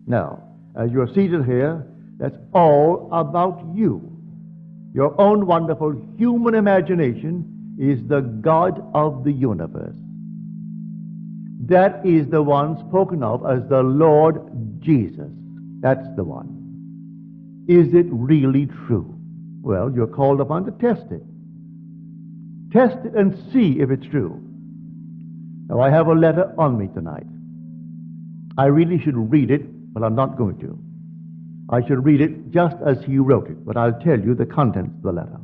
Now, as you're seated here, that's all about you. Your own wonderful human imagination is the God of the universe. That is the one spoken of as the Lord Jesus. That's the one. Is it really true? Well, you're called upon to test it. Test it and see if it's true. Now, I have a letter on me tonight. I really should read it, but I'm not going to. I should read it just as he wrote it, but I'll tell you the contents of the letter.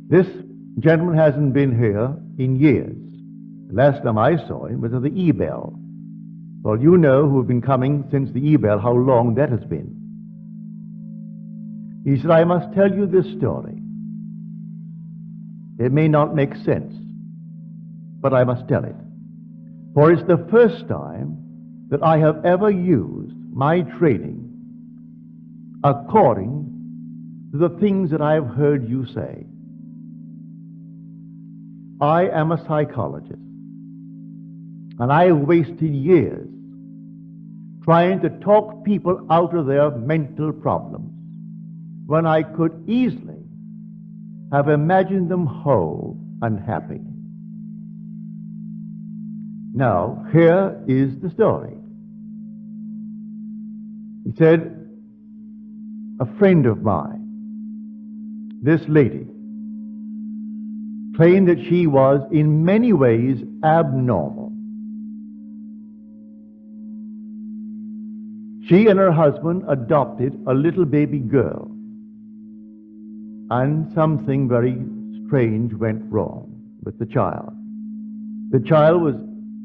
This gentleman hasn't been here in years. The last time I saw him was at the E-Bell. Well, you know who have been coming since the E-Bell, how long that has been. He said, I must tell you this story. It may not make sense, but I must tell it. For it's the first time that I have ever used my training according to the things that I have heard you say. I am a psychologist, and I have wasted years trying to talk people out of their mental problems when I could easily have imagined them whole and happy. Now, here is the story. He said, a friend of mine, this lady, claimed that she was in many ways abnormal. She and her husband adopted a little baby girl, and something very strange went wrong with the child. The child was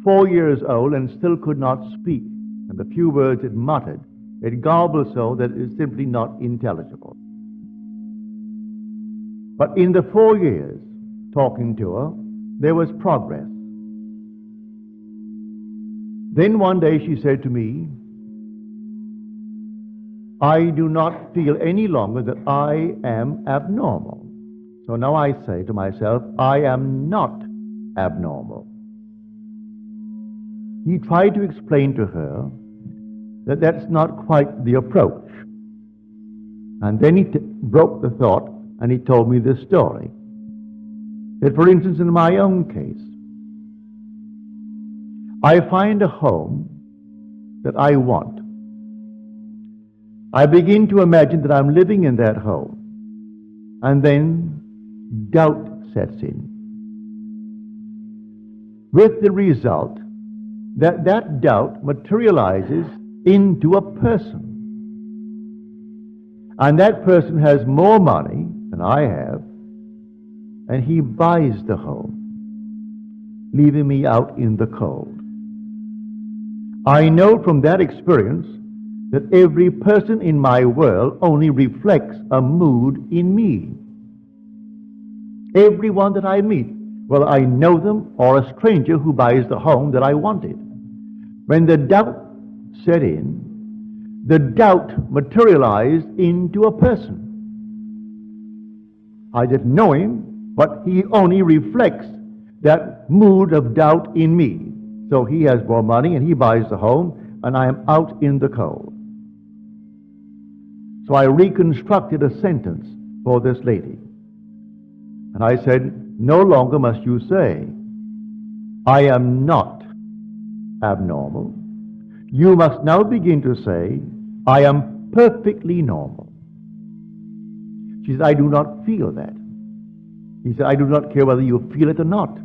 4 years old and still could not speak, and the few words it muttered, it garbled so that it is simply not intelligible. But in the 4 years talking to her, there was progress. Then one day she said to me, I do not feel any longer that I am abnormal. So now I say to myself, I am not abnormal. He tried to explain to her that that's not quite the approach. And then he broke the thought and he told me this story. That, for instance, in my own case, I find a home that I want. I begin to imagine that I'm living in that home, and then doubt sets in, with the result that that doubt materializes into a person. And that person has more money than I have, and he buys the home, leaving me out in the cold. I know from that experience that every person in my world only reflects a mood in me. Everyone that I meet, whether I know them or a stranger who buys the home that I wanted, when the doubt set in, the doubt materialized into a person. I didn't know him, but he only reflects that mood of doubt in me. So he has more money and he buys the home, and I am out in the cold. So I reconstructed a sentence for this lady. And I said, no longer must you say, I am not abnormal. You must now begin to say, I am perfectly normal. She said, I do not feel that. He said, I do not care whether you feel it or not.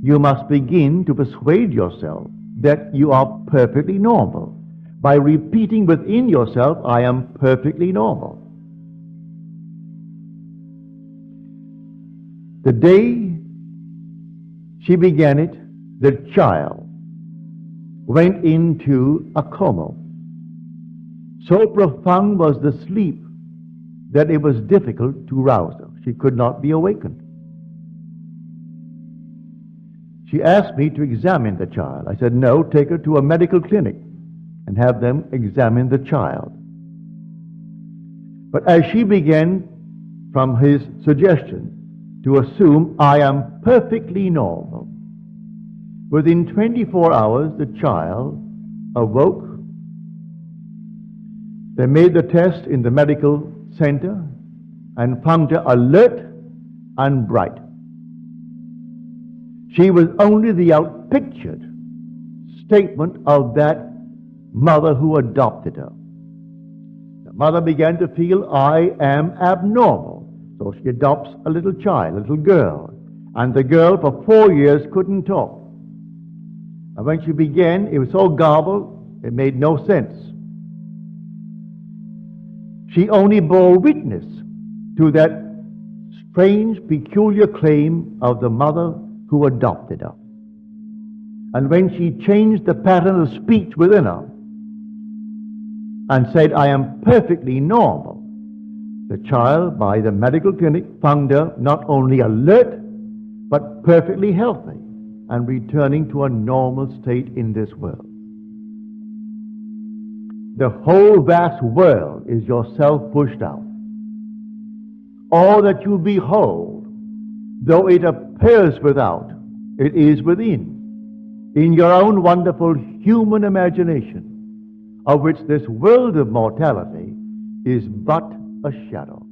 You must begin to persuade yourself that you are perfectly normal by repeating within yourself, I am perfectly normal. The day she began it, the child went into a coma. So profound was the sleep that it was difficult to rouse her. She could not be awakened. She asked me to examine the child. I said, no, take her to a medical clinic and have them examine the child. But as she began, from his suggestion, to assume I am perfectly normal, within 24 hours the child awoke. They made the test in the medical center and found her alert and bright. She was only the outpictured statement of that mother who adopted her. The mother began to feel, I am abnormal. So she adopts a little child, a little girl. And the girl for 4 years couldn't talk. And when she began, it was so garbled, it made no sense. She only bore witness to that strange, peculiar claim of the mother who adopted her. And when she changed the pattern of speech within her and said, I am perfectly normal, the child, by the medical clinic, found her not only alert, but perfectly healthy and returning to a normal state in this world. The whole vast world is yourself pushed out. All that you behold, though it appears without, it is within, in your own wonderful human imagination, of which this world of mortality is but a shadow.